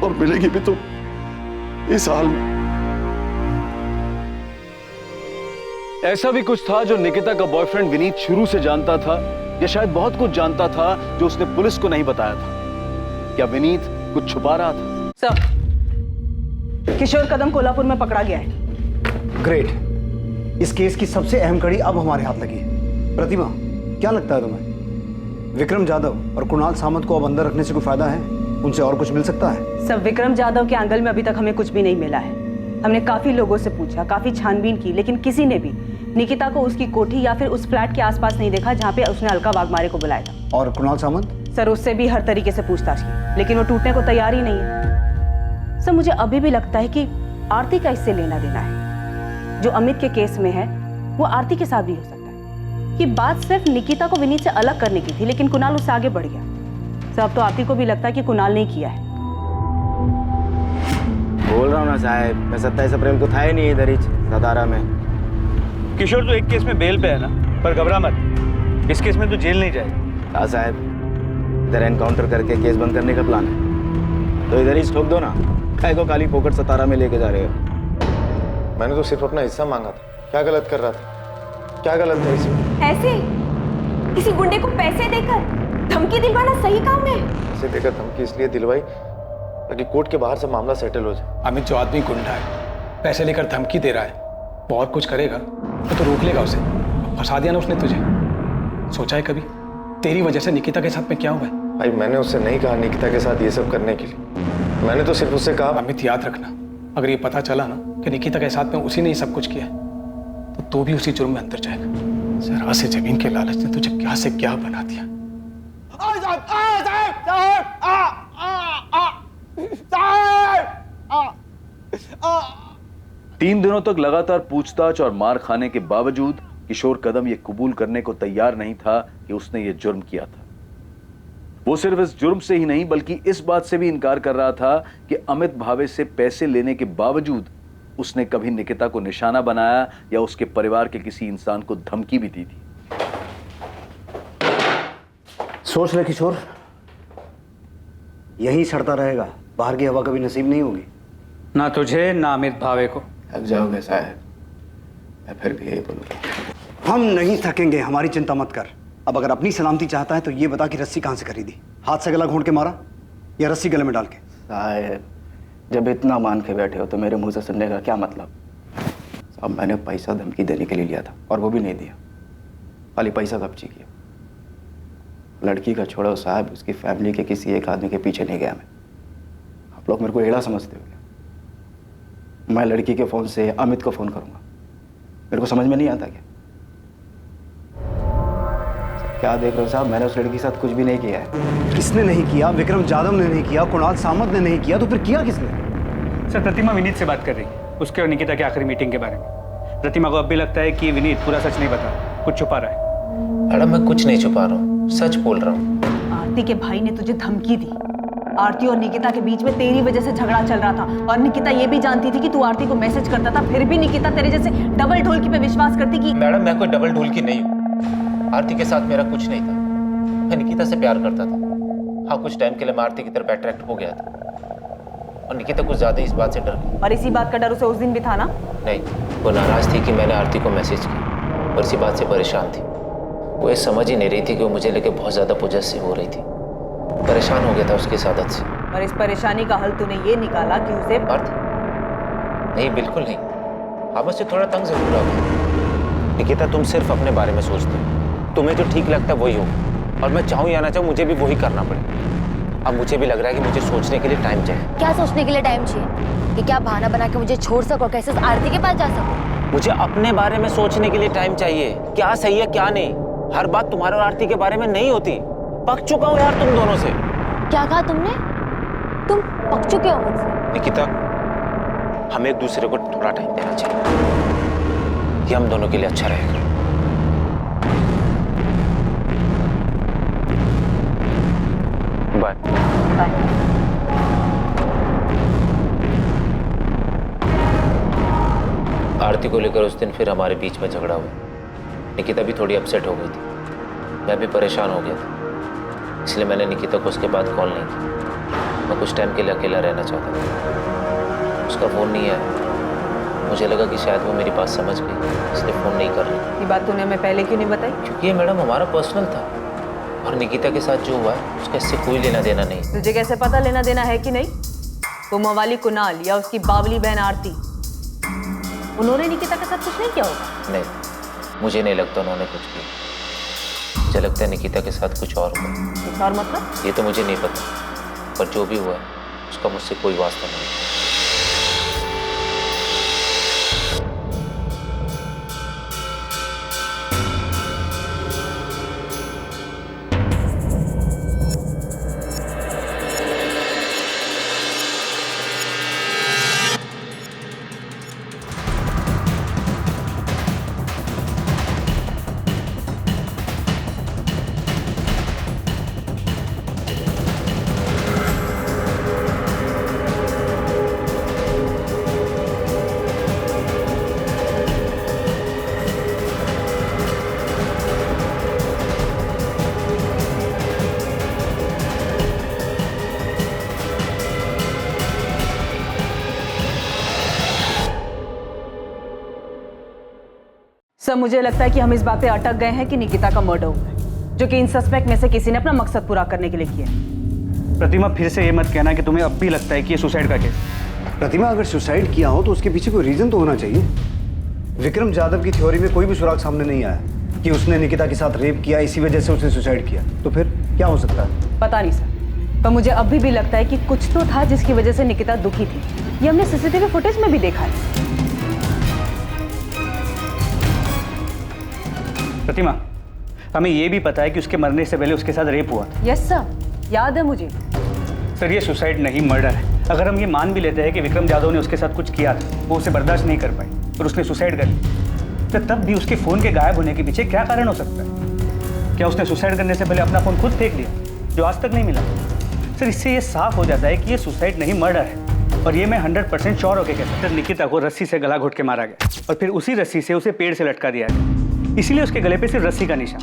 और मिलेगी भी तो इस हाल में। ऐसा भी कुछ था जो निकिता का बॉयफ्रेंड विनीत शुरू से जानता था, या शायद बहुत कुछ जानता था जो उसने पुलिस को नहीं बताया था। क्या विनीत कुछ छुपा रहा था? सर, किशोर कदम कोल्हापुर में पकड़ा गया है। ग्रेट। इस केस की सबसे अहम कड़ी अब हमारे हाथ लगी है। प्रतिमा, क्या लगता है तुम्हें, विक्रम जाधव और कुणाल सामंत को अब अंदर रखने से कोई फायदा है? उनसे और कुछ मिल सकता है? सर, विक्रम जाधव के एंगल में अभी तक हमें कुछ भी नहीं मिला है। हमने काफी लोगों से पूछा, काफी छानबीन की, लेकिन किसी ने भी निकिता को उसकी कोठी या फिर उस फ्लैट के आसपास नहीं देखा जहाँ पे उसने अलका वाघमारे को बुलाया था। और कुणाल सामंत? सर, उससे भी हर तरीके से पूछताछ की, लेकिन वो टूटने को तैयार ही नहीं है। सर, मुझे अभी भी लगता है कि आरती का इससे लेना देना है। जो अमित के केस में है वो आरती के साथ भी हो सकता है। कि बात सिर्फ निकिता को विनीत से अलग करने की थी, लेकिन कुणाल उससे आगे बढ़ गया। सर, अब तो आरती को भी लगता है कि कुणाल ने किया है। बोल रहा हूँ ना साहब, मैं 27 अप्रैल को था ही नहीं इधर ही सतारा में। किशोर तो एक केस में बेल पे है ना, पर घबरा मत, इस केस में तो जेल नहीं जाएगा। हाँ साहब, इधर एनकाउंटर करके केस बंद करने का प्लान है, तो इधर ही ठोक दो ना। काय को काली पोकट सतारा में लेके जा रहे हो? मैंने तो सिर्फ अपना हिस्सा मांगा था। क्या गलत कर रहा था? क्या गलत था इसमें? ऐसे किसी गुंडे को पैसे देकर धमकी दिलवाना सही काम है? पैसे देकर धमकी इसलिए दिलवाई ताकि कोर्ट के बाहर से मामला सेटल हो जाए। अमित जो आदमी गुंडा है, पैसे लेकर धमकी दे रहा है, वो और कुछ करेगा तो रोक लेगा उसे। फंसा दिया ना उसने तुझे। सोचा है कभी तेरी वजह से निकिता के साथ में क्या हुआ है? भाई, मैंने उससे नहीं कहा निकिता के साथ ये सब करने के लिए। मैंने तो सिर्फ उससे कहा। अमित, याद रखना, अगर ये पता चला ना कि निकिता के साथ में उसी ने ये सब कुछ किया तो तू भी उसी जुर्म में अंदर जाएगा। जरा से जमीन के लालच ने तुझे क्या से क्या बना दिया। 3 दिनों तक लगातार पूछताछ और मार खाने के बावजूद किशोर कदम ये कबूल करने को तैयार नहीं था कि उसने ये जुर्म किया था। वो सिर्फ इस जुर्म से ही नहीं बल्कि इस बात से भी इनकार कर रहा था कि अमित भावे से पैसे लेने के बावजूद उसने कभी निकिता को निशाना बनाया या उसके परिवार के किसी इंसान को धमकी भी दी थी। सोच ले किशोर, यही सड़ता रहेगा, बाहर की हवा कभी नसीब नहीं होगी। ना तुझे ना अमित भावे को। थक जाओगे साहब, मैं फिर भी यही बोलूँगा। हम नहीं थकेंगे, हमारी चिंता मत कर। अब अगर अपनी सलामती चाहता है तो ये बता कि रस्सी कहाँ से खरीदी? हाथ से गला घोंट के मारा या रस्सी गले में डाल के? साहब, जब इतना मान के बैठे हो तो मेरे मुंह से सुनने का क्या मतलब? साहब, मैंने पैसा धमकी देने के लिए लिया था और वो भी नहीं दिया, खाली पैसा कब्जे किया। लड़की का छोड़ो साहब, उसकी फैमिली के किसी एक आदमी के पीछे नहीं गया मैं। आप लोग मेरे को एड़ा समझते हो। मैं लड़की के फ़ोन से अमित को फ़ोन करूँगा, मेरे को समझ में नहीं आता क्या? क्या देख रहे हो साहब, मैंने उस लड़की के साथ कुछ भी नहीं किया है। किसने नहीं किया? विक्रम जाधव ने नहीं किया, कुणाल सामंत ने नहीं किया, तो फिर किया किसने? सर, प्रतिमा विनीत से बात कर रही है, उसके और निकिता की आखिरी मीटिंग के बारे में। प्रतिमा को अब भी लगता है कि विनीत पूरा सच नहीं बता, कुछ छुपा रहा है। मैडम, मैं कुछ नहीं छुपा रहा हूँ, सच बोल रहा हूँ। आरती के भाई ने तुझे धमकी दी। आरती और निकिता के बीच में तेरी वजह से झगड़ा चल रहा था, और निकिता ये भी जानती थी कि तू आरती को मैसेज करता था, फिर भी निकिता तेरे जैसे डबल ढोलकी पे विश्वास करती कि। मैडम, मैं कोई डबल ढोलकी नहीं हूँ। आरती के साथ मेरा कुछ नहीं था, मैं निकिता से प्यार करता था। हाँ, कुछ टाइम के लिए मैं आरती की तरफ अट्रैक्ट हो गया था, और निकिता कुछ ज्यादा इस बात से डर गई। और इसी बात का डर उसे उस दिन भी था ना? नहीं, वो नाराज थी कि मैंने आरती को मैसेज किया, और इसी बात से परेशान थी। वो ये समझ ही नहीं रही थी कि वो मुझे लेके बहुत ज्यादा पोजेसिव हो रही थी। परेशान हो गया था उसकी इस आदत से। और इस परेशानी का हल तूने ये निकाला कि उसे। नहीं, बिल्कुल नहीं। हाँ, मुझसे थोड़ा तंग जरूर आ गया। निकिता, तुम सिर्फ अपने बारे में सोचते हो, तुम्हें जो ठीक लगता है वही हो, और मैं चाहूँ या ना चाहूँ मुझे भी वही करना पड़े। अब मुझे भी लग रहा है कि मुझे सोचने के लिए टाइम चाहिए। क्या सोचने के लिए टाइम चाहिए? कि क्या बहाना बना के मुझे छोड़ सको, कैसे उस आरती के पास जा सको? मुझे अपने बारे में सोचने के लिए टाइम चाहिए, क्या सही है क्या नहीं। हर बात तुम्हारे और आरती के बारे में नहीं होती। पक चुका हूँ यार तुम दोनों से। क्या कहा तुमने? तुम पक चुके हो मुझसे? निकिता, हमें एक दूसरे को थोड़ा टाइम देना चाहिए, ये हम दोनों के लिए अच्छा रहेगा। बाय। आरती को लेकर उस दिन फिर हमारे बीच में झगड़ा हुआ। निकिता भी थोड़ी अपसेट हो गई थी, मैं भी परेशान हो गया था, इसलिए मैंने निकिता को उसके बाद कॉल नहीं की। मैं कुछ टाइम के लिए अकेला रहना चाहता था। उसका फ़ोन नहीं आया, मुझे लगा कि शायद वो मेरी बात समझ गई, इसलिए फ़ोन नहीं कर रही। ये बात तूने हमें पहले क्यों नहीं बताई? क्योंकि ये मैडम हमारा पर्सनल था, और निकिता के साथ जो हुआ है उसका इससे कोई लेना देना नहीं। तुझे कैसे पता लेना देना है कि नहीं? वो मवाली कुणाल या उसकी बावली बहन आरती, उन्होंने निकिता के साथ कुछ नहीं किया होगा? नहीं, मुझे नहीं लगता उन्होंने कुछ किया। मुझे लगता है निकिता के साथ कुछ और हुआ। कुछ और मतलब? ये तो मुझे नहीं पता, पर जो भी हुआ है उसका मुझसे कोई वास्ता नहीं। सर, मुझे लगता है कि हम इस बात पे अटक गए हैं कि निकिता का मर्डर हुआ है, जो कि इन सस्पेक्ट में से किसी ने अपना मकसद पूरा करने के लिए किया है। प्रतिमा, फिर से ये मत कहना कि तुम्हें अब भी लगता है कि ये सुसाइड का केस। प्रतिमा, अगर सुसाइड किया हो तो उसके पीछे कोई रीजन तो होना चाहिए। विक्रम जाधव की थ्योरी में कोई भी सुराग सामने नहीं आया कि उसने निकिता के साथ रेप किया, इसी वजह से उसने सुसाइड किया। तो फिर क्या हो सकता है? पता नहीं सर, पर मुझे अभी भी लगता है कि कुछ तो था जिसकी वजह से निकिता दुखी थी। ये हमने सीसीटीवी फुटेज में भी देखा है। प्रतिमा, हमें ये भी पता है कि उसके मरने से पहले उसके साथ रेप हुआ था। यस सर, याद है मुझे। सर, ये सुसाइड नहीं, मर्डर है। अगर हम ये मान भी लेते हैं कि विक्रम जाधव ने उसके साथ कुछ किया था, वो उसे बर्दाश्त नहीं कर पाई और उसने सुसाइड कर ली, तो तब भी उसके फ़ोन के गायब होने के पीछे क्या कारण हो सकता है? क्या उसने सुसाइड करने से पहले अपना फ़ोन खुद फेंक दिया, जो आज तक नहीं मिला? सर, इससे ये साफ हो जाता है कि ये सुसाइड नहीं, मर्डर है। और ये मैं 100% श्योर होकर कहता हूं। निकिता को रस्सी से गला घोट के मारा गया और फिर उसी रस्सी से उसे पेड़ से लटका दिया गया, इसीलिए उसके गले पे सिर्फ रस्सी का निशान,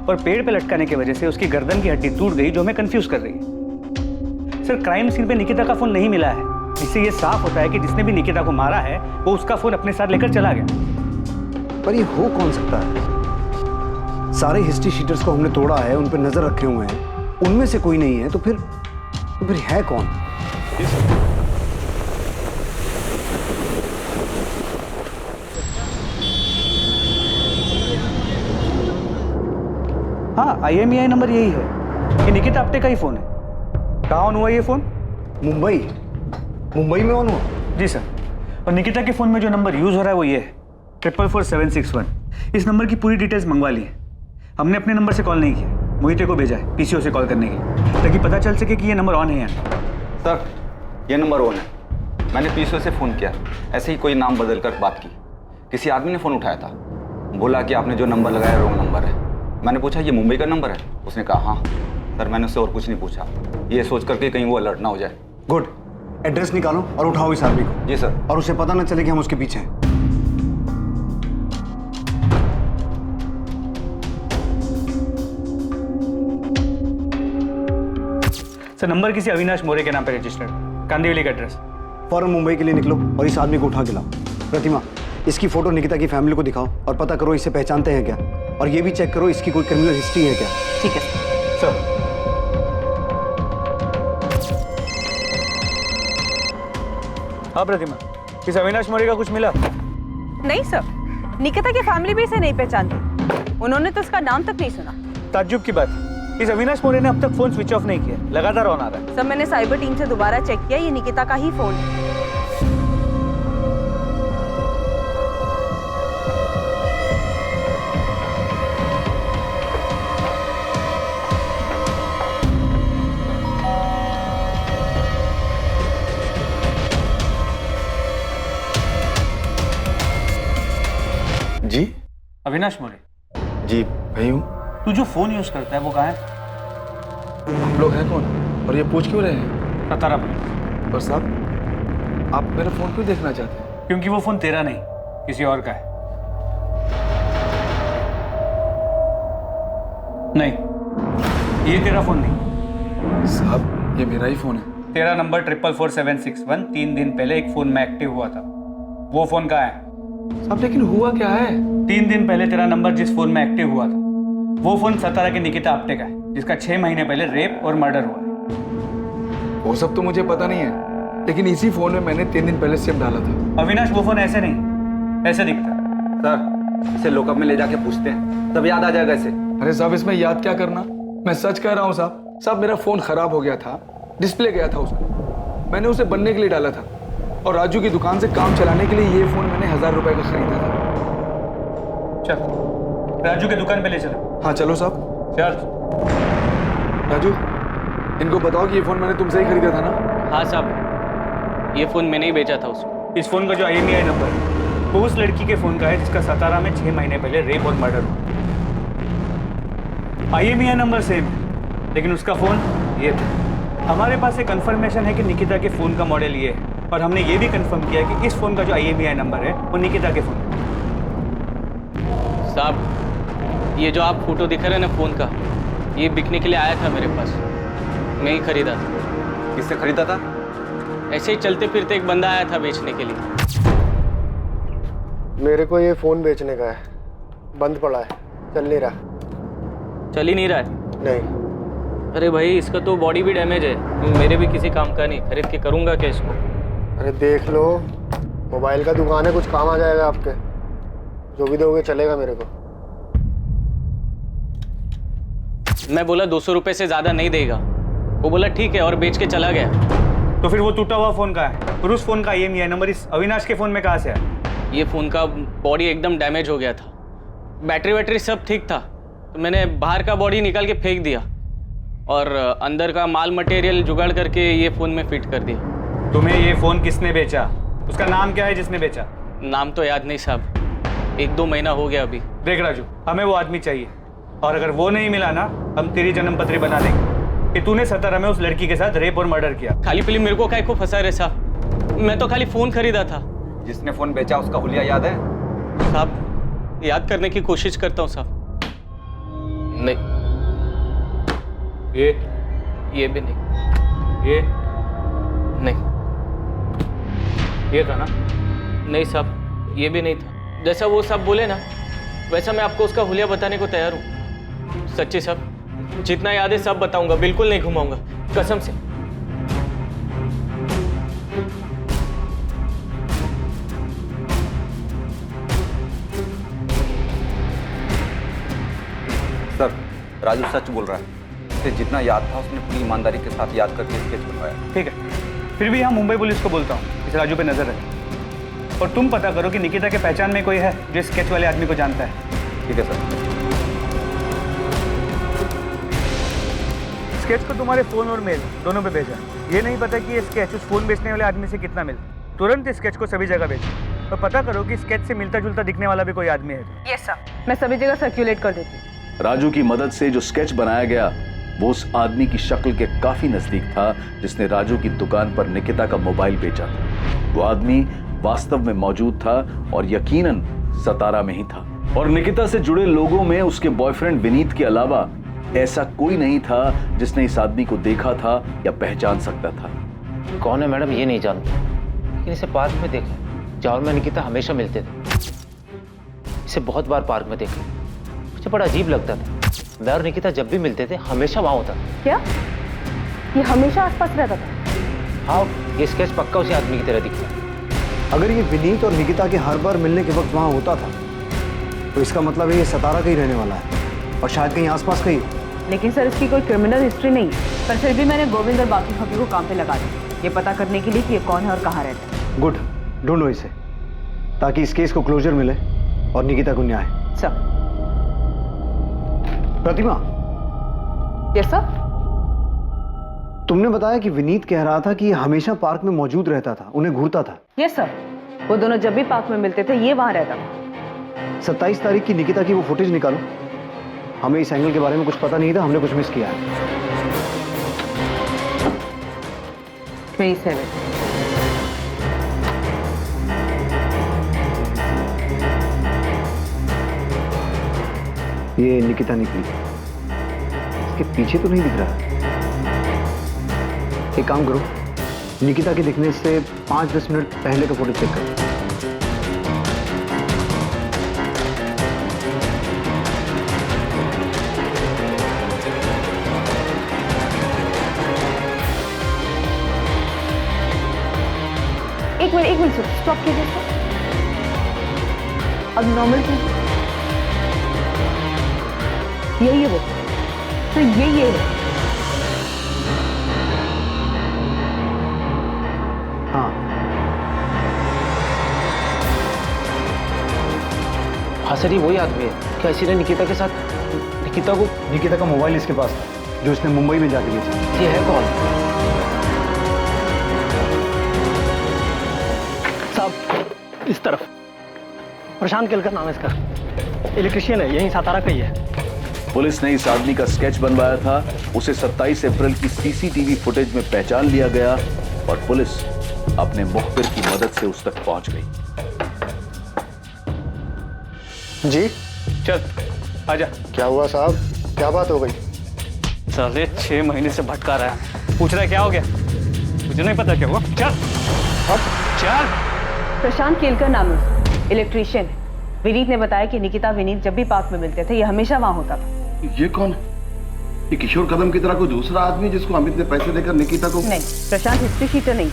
और पेड़ पे लटकाने की वजह से उसकी गर्दन की हड्डी टूट गई, जो हमें कंफ्यूज कर रही है। सर, क्राइम सीन पे निकिता का फोन नहीं मिला है, इससे ये साफ होता है कि जिसने भी निकिता को मारा है वो उसका फोन अपने साथ लेकर चला गया। पर ये हो कौन सकता है? सारे हिस्ट्री शीटर्स को हमने तोड़ा है, उन पर नजर रखे हुए हैं, उनमें से कोई नहीं है, तो फिर है कौन? हाँ, IMEI नंबर यही है कि निकिता आप्टे का ही फोन है। कहाँ ऑन हुआ ये फोन? मुंबई में ऑन हुआ? जी सर। और निकिता के फोन में जो नंबर यूज हो रहा है वो ये है 44761। इस नंबर की पूरी डिटेल्स मंगवा ली है। हमने अपने नंबर से कॉल नहीं किया, मोहिते को भेजा है PCO से कॉल करने के लिए, ताकि पता चल सके कि ये नंबर ऑन है या नहीं। सर, ये नंबर ऑन है। मैंने PCO से फ़ोन किया, ऐसे ही कोई नाम बदल कर बात की। किसी आदमी ने फ़ोन उठाया था, बोला कि आपने जो नंबर लगाया रॉन्ग नंबर है। मैंने पूछा ये मुंबई का नंबर है? उसने कहा हाँ। सर, मैंने उससे और कुछ नहीं पूछा, ये सोच करके कहीं वो अलर्ट ना हो जाए। गुड, एड्रेस निकालो और उठाओ इस आदमी को। जी सर। और उसे पता ना चले कि हम उसके पीछे हैं। सर, नंबर किसी अविनाश मोरे के नाम पर रजिस्टर्ड, कांदिवली का एड्रेस। फौरन मुंबई के लिए निकलो और इस आदमी को उठा के लाओ। प्रतिमा, इसकी फोटो निकिता की फैमिली को दिखाओ और पता करो इसे पहचानते हैं क्या, और ये भी चेक करो इसकी कोई क्रिमिनल हिस्ट्री है क्या। ठीक है सर। हाँ प्रतिमा, इस अविनाश मोरे का कुछ मिला? नहीं सर, निकिता की फैमिली भी इसे नहीं पहचानती, उन्होंने तो उसका नाम तक नहीं सुना। ताज्जुब की बात, इस अविनाश मोरे ने अब तक फोन स्विच ऑफ नहीं किया, लगातार ऑन आ रहा है। सब मैंने साइबर टीम से दोबारा चेक किया, ये निकिता का ही फोन है। जी अविनाश मोरे, जी भाई हूँ। तू जो फोन यूज करता है वो कहाँ है? आप लोग हैं कौन और ये पूछ क्यों रहे हैं? सतारा। और साहब आप मेरा फोन क्यों देखना चाहते हैं? क्योंकि वो फोन तेरा नहीं, किसी और का है। नहीं, ये तेरा फोन नहीं। साहब ये मेरा ही फोन है। तेरा नंबर 444761 3 दिन पहले एक फोन में एक्टिव हुआ था, वो फोन कहाँ है? साहब लेकिन हुआ क्या है? 3 दिन पहले तेरा नंबर जिस फोन में एक्टिव हुआ था वो फोन सतारा के निकिता आप्टे का है, जिसका 6 महीने पहले रेप और मर्डर हुआ है। वो सब तो मुझे पता नहीं है, लेकिन इसी फोन में मैंने 3 दिन पहले सिम डाला था। अविनाश वो फोन ऐसे नहीं, ऐसे दिखता है। सर इसे लॉकअप में ले जाके पूछते हैं, तब याद आ जाएगा इसे। अरे साहब इसमें याद क्या करना, मैं सच कह रहा हूँ साहब। साहब मेरा फोन खराब हो गया था, डिस्प्ले गया था उसका, मैंने उसे बनने के लिए डाला था और राजू की दुकान से काम चलाने के लिए ये फोन मैंने 1000 रुपए का खरीदा था। चल राजू के दुकान पे ले चलो। हाँ चलो साहब। चल राजू इनको बताओ कि ये फोन मैंने तुमसे ही खरीदा था ना? हाँ साहब, ये फोन मैंने ही बेचा था उसको। इस फोन का जो IMEI नंबर है वो उस लड़की के फोन का है जिसका सतारा में 6 महीने पहले रेप और मर्डर हुआ। IMEI नंबर सेम है, लेकिन उसका फोन ये था। हमारे पास एक कंफर्मेशन है कि निकिता के फोन का मॉडल ये है, और हमने ये भी कंफर्म किया कि इस फोन का जो IMEI नंबर है वो निकिता के फोन। साहब ये जो आप फोटो दिखा रहे हैं ना फोन का, ये बिकने के लिए आया था मेरे पास, मैं ही खरीदा था। किससे खरीदा था? ऐसे ही चलते फिरते एक बंदा आया था बेचने के लिए। मेरे को ये फोन बेचने का है, बंद पड़ा है, चल नहीं रहा। चल ही नहीं रहा है? नहीं। अरे भाई इसका तो बॉडी भी डैमेज है, मेरे भी किसी काम का नहीं, खरीद के करूंगा क्या इसको? अरे देख लो, मोबाइल का दुकान है, कुछ काम आ जाएगा आपके। जो भी दोगे चलेगा मेरे को। मैं बोला 200 रुपए से ज्यादा नहीं देगा, वो बोला ठीक है और बेच के चला गया। तो फिर वो टूटा हुआ फोन का है और उस फोन का IMEI नंबर इस अविनाश के फोन में कहाँ से आया? ये फोन का बॉडी एकदम डैमेज हो गया था, बैटरी वैटरी सब ठीक था, तो मैंने बाहर का बॉडी निकाल के फेंक दिया और अंदर का माल मटेरियल जुगाड़ करके ये फोन में फिट कर दिया। तुम्हें ये फोन किसने बेचा? उसका नाम क्या है जिसने बेचा? नाम तो याद नहीं साहब, 1-2 महीना हो गया अभी। देख राजू, हमें वो आदमी चाहिए, और अगर वो नहीं मिला ना हम तेरी जन्म पत्री बना देंगे कि तूने सतारा में उस लड़की के साथ रेप और मर्डर किया। खाली पीली मेरे को काहे को फंसा रहे साहब, मैं तो खाली फोन खरीदा था। जिसने फोन बेचा उसका हुलिया याद है? साहब याद करने की कोशिश करता हूँ साहब। नहीं, ये भी नहीं, ये नहीं, ये था ना? नहीं साहब ये भी नहीं था। जैसा वो सब बोले ना वैसा मैं आपको उसका हुलिया बताने को तैयार हूँ। सच्ची साहब, जितना याद है सब बताऊंगा, बिल्कुल नहीं घुमाऊंगा, कसम से। सर राजू सच बोल रहा है, उसे जितना याद था उसने पूरी ईमानदारी के साथ याद करके स्केच बनवाया। ठीक है, फिर भी यहाँ मुंबई पुलिस को बोलता हूँ इस राजू पे नजर रखे, और तुम पता करो कि निकिता के पहचान में कोई है जो स्केच वाले आदमी को जानता है। ठीक है सर। स्केच को तुम्हारे फोन और मेल दोनों पे भेजा। ये नहीं पता कि ये स्केच उस फोन बेचने वाले आदमी से कितना मिलता। तुरंत इस स्केच को सभी जगह भेजो और पता करो कि स्केच से मिलता जुलता दिखने वाला भी कोई आदमी है। यस सर, मैं सभी जगह सर्कुलेट कर देती हूँ। राजू की मदद से जो स्केच बनाया गया वो उस आदमी की शक्ल के काफी नजदीक था जिसने राजू की दुकान पर निकिता का मोबाइल बेचा था। वो आदमी वास्तव में मौजूद था और यकीनन सतारा में ही था, और निकिता से जुड़े लोगों में उसके बॉयफ्रेंड विनीत के अलावा ऐसा कोई नहीं था जिसने इस आदमी को देखा था या पहचान सकता था। कौन है मैडम ये नहीं जानता, लेकिन इसे पार्क में देखा, जहाँ मैं निकिता हमेशा मिलते थे। इसे बहुत बार पार्क में देखा, मुझे बड़ा अजीब लगता था। मैं और निकिता जब भी मिलते थे हमेशा वहाँ होता। क्या ये हमेशा आसपास रहता था? हाँ, ये स्केच पक्का उसी आदमी की तरह दिखता। अगर ये विनीत और निकिता के हर बार मिलने के वक्त वहाँ होता था तो इसका मतलब है ये सतारा का ही रहने वाला है, और शायद कहीं आसपास का ही। लेकिन सर इसकी कोई क्रिमिनल हिस्ट्री नहीं है। पर फिर भी मैंने गोविंद और बाकी खबरों को काम पे लगा दिया, ये पता करने के लिए कि ये कौन है और कहाँ रहता है। गुड, ढूंढो इसे ताकि इस केस को क्लोजर मिले और निकिता को न्याय। सर। प्रतिमा। Yes sir. तुमने बताया कि विनीत कह रहा था कि ये हमेशा पार्क में मौजूद रहता था, उन्हें घूरता था। यस सर, वो दोनों जब भी पार्क में मिलते थे ये वहां रहता था। 27 तारीख की निकिता की वो फुटेज निकालो। हमें इस एंगल के बारे में कुछ पता नहीं था, हमने कुछ मिस किया है। 27। ये निकिता निकली, इसके पीछे तो नहीं दिख रहा। एक काम करो, निकिता के दिखने से 5-10 मिनट पहले का फोटो चेक करो। एक मिनट सर, स्टॉप कीजिए सर। अब नॉर्मल कीजिए। यही है वो तो, यही है। हाँ हाँ सर, ये वही आदमी है क्या? इसी ने निकिता के साथ निकिता का मोबाइल इसके पास था जो इसने मुंबई में जाके बेचा। ये है कौन? साहब इस तरफ प्रशांत केलकर नाम है इसका, इलेक्ट्रिशियन है, यहीं सातारा का ही है। पुलिस ने इस आदमी का स्केच बनवाया था, उसे 27 अप्रैल की सीसीटीवी फुटेज में पहचान लिया गया और पुलिस अपने मुखबिर की मदद से उस तक पहुंच गई। जी चल आजा। क्या हुआ साहब, क्या बात हो गई? साले 6 महीने से भटका रहा है, पूछ रहा है क्या हो गया? मुझे नहीं पता क्या हुआ। चल चल। प्रशांत केलकर नाम है, इलेक्ट्रिशियन है। विनीत ने बताया कि निकिता विनीत जब भी पार्क में मिलते थे ये हमेशा वहां होता था। ये कौन है? ये किशोर कदम की तरह कोई दूसरा आदमी जिसको अमित ने पैसे देकर निकिता को? नहीं, प्रशांत हिस्ट्री शीटर नहीं,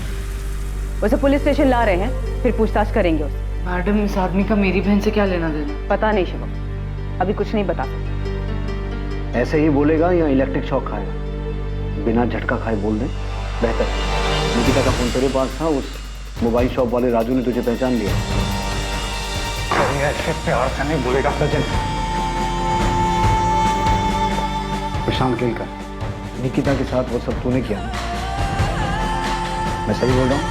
उसे पुलिस स्टेशन ला रहे हैं, फिर पूछताछ करेंगे उससे। मैडम, इस आदमी का मेरी बहन से क्या लेना देना? पता नहीं शिवम, अभी कुछ नहीं बता सकता। ऐसे ही बोलेगा या इलेक्ट्रिक शॉक खाएगा? बिना झटका खाए बोल दे बेहतर। निकिता का फोन तेरे पास था, उस मोबाइल शॉप वाले राजू ने तुझे पहचान लिया। ऐसे प्यार से नहीं बोलेगा सचिन। प्रशांत केलकर, निकिता के साथ वो सब तूने किया ना? मैं सही बोल रहा हूँ?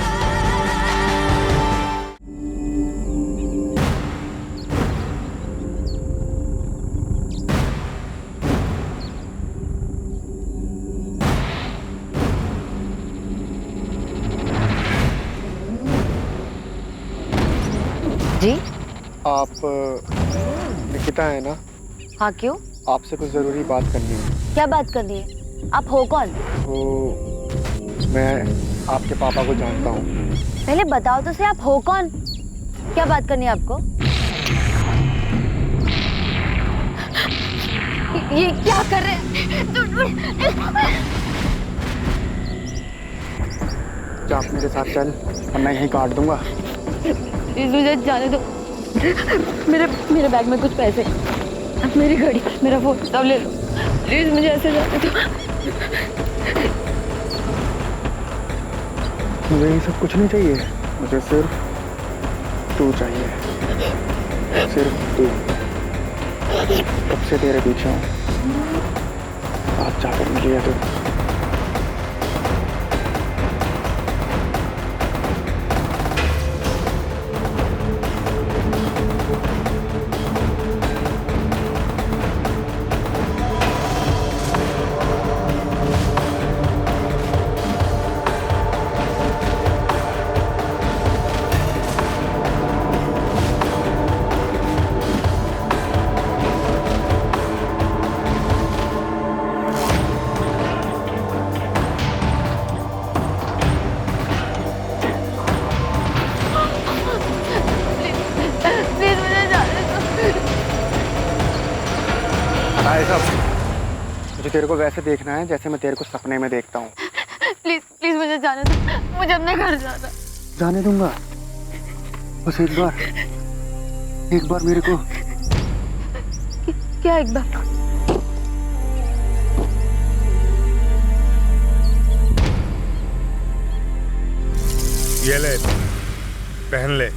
जी आप निकिता है ना? हाँ, क्यों? आपसे कुछ जरूरी बात करनी है। क्या बात करनी है? आप हो कौन? तो मैं आपके पापा को जानता हूँ। पहले बताओ तो सही, आप हो कौन? क्या बात करनी है आपको? ये क्या कर रहे हैं? क्या आप मेरे साथ चल, वरना यहीं काट दूंगा। मुझे जाने दो। मेरे बैग में कुछ पैसे, मेरी घड़ी, मेरा फोन सब ले लो। प्लीज मुझे ऐसे जाने दो। मुझे ये सब कुछ नहीं चाहिए, मुझे सिर्फ तू चाहिए, सिर्फ तू। कब से तेरे पीछे हूँ, आज जाकर मिली है तू। मुझे तेरे को वैसे देखना है जैसे मैं तेरे को सपने में देखता हूँ। प्लीज प्लीज मुझे जाने दो, मुझे अपने घर जाना। जाने दूंगा, बस एक बार मेरे को। क्या एक बार? ये ले, पहन ले।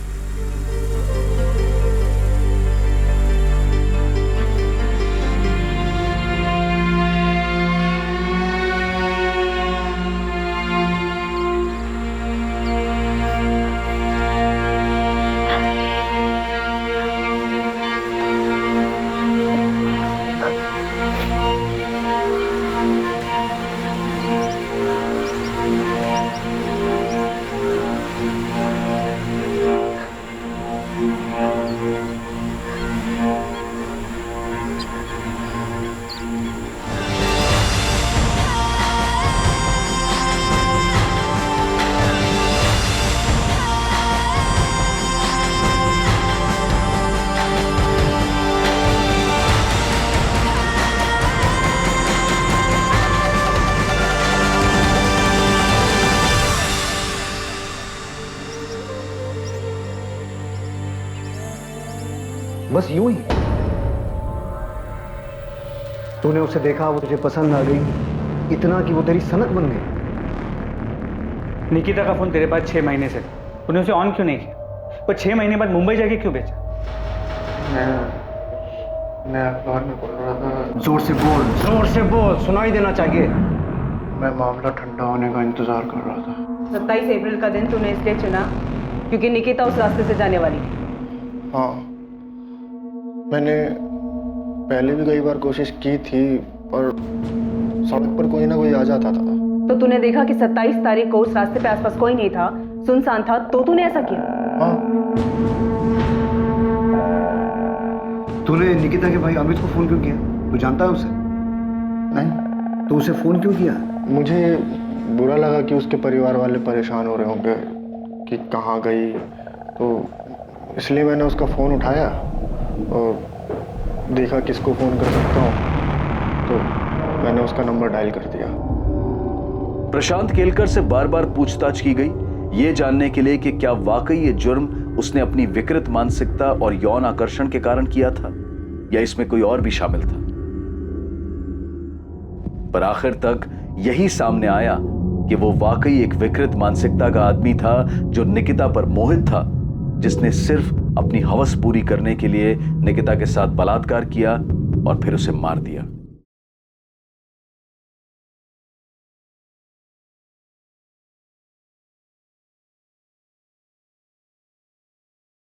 बस यूं ही तूने उसे देखा, वो तुझे पसंद आ गई, इतना कि वो तेरी सनक बन गई। निकिता का फोन तेरे पास 6 महीने से था, तूने उसे ऑन क्यों नहीं किया? पर 6 महीने बाद मुंबई जाके क्यों बेचा? मैं अखबार में पढ़ रहा था। जोर से बोल, जोर से बोल, सुनाई देना चाहिए। मैं मामला ठंडा होने का इंतजार कर रहा था। 27 अप्रैल का दिन तूने इसलिए चुना क्योंकि निकिता उस रास्ते से जाने वाली थी। हाँ, मैंने पहले भी कई बार कोशिश की थी और सड़क पर कोई ना कोई आ जाता था। तो तूने देखा कि 27 तारीख को उस रास्ते पे आसपास कोई नहीं था, सुनसान था, तो तूने ऐसा किया? हाँ। तूने निकिता के भाई अमित को फोन क्यों किया? तू जानता है उसे? नहीं। तो उसे फोन क्यों किया? मुझे बुरा लगा कि उसके परिवार वाले परेशान हो रहे होंगे कि कहाँ गई, तो इसलिए मैंने उसका फ़ोन उठाया और देखा किसको फ़ोन कर सकता हूँ, तो मैंने उसका नंबर डायल कर दिया। प्रशांत केलकर से बार बार पूछताछ की गई, ये जानने के लिए कि क्या वाकई ये जुर्म उसने अपनी विकृत मानसिकता और यौन आकर्षण के कारण किया था या इसमें कोई और भी शामिल था। पर आखिर तक यही सामने आया कि वो वाकई एक विकृत मानसिकता का आदमी था जो निकिता पर मोहित था, जिसने सिर्फ अपनी हवस पूरी करने के लिए निकिता के साथ बलात्कार किया और फिर उसे मार दिया।